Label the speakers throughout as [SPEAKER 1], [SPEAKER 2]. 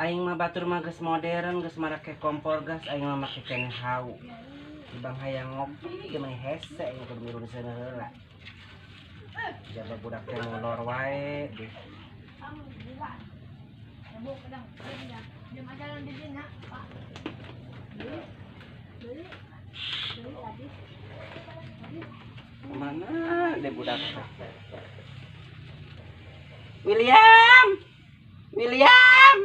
[SPEAKER 1] Aing mah batur mah geus modern, geus make kompor gas, aing mah make keneh hau. Ibang hayang ngopi, ge mah hese aing kudu miru di sana heula. Jaga budak teh molor wae. Mana deh budak teh? William! William!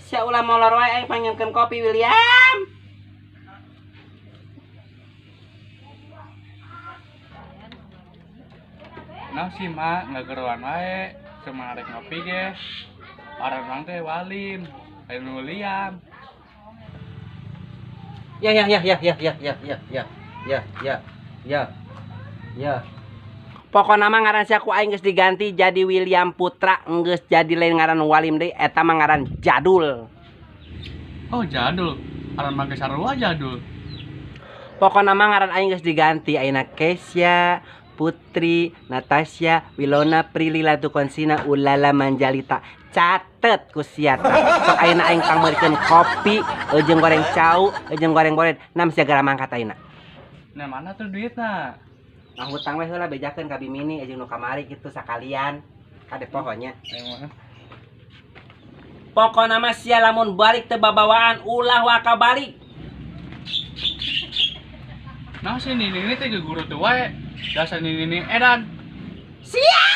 [SPEAKER 1] Sia ulah molor wae aing panggilkeun kopi William.
[SPEAKER 2] Nah sih mak ngageruan wae cuma arek ngopi ge. Orang teh Walim, lain William.
[SPEAKER 1] Ya. Pokona mah ngaran sia ku aing geus diganti jadi William Putra, geus jadi lain ngaran Walim deui, eta mah ngaran Jadul.
[SPEAKER 2] Oh jadul, aran mangke sarua jadul.
[SPEAKER 1] Pokona mah ngaran aing geus diganti, ayeuna Kesya, Putri, Natasha, Wilona, Prilly, Latukonsina, Ulala, Manjalita. Catet ku sia tah. Sok ayeuna aing pangmeurkeun kopi, jeung goreng cau, jeung goreng bored, nam segala mangkat ayeuna.
[SPEAKER 2] Nah mana tuh duitna?
[SPEAKER 1] Nah hutang we heula bejakeun ka bimini jeung nu kamari kitu sakalian. Kade pohonya. Pokona mah sia lamun balik teu babawaan ulah waka balik.
[SPEAKER 2] Nah si Nini teh guru tuh wae. Dasar Nini edan.
[SPEAKER 1] Sia!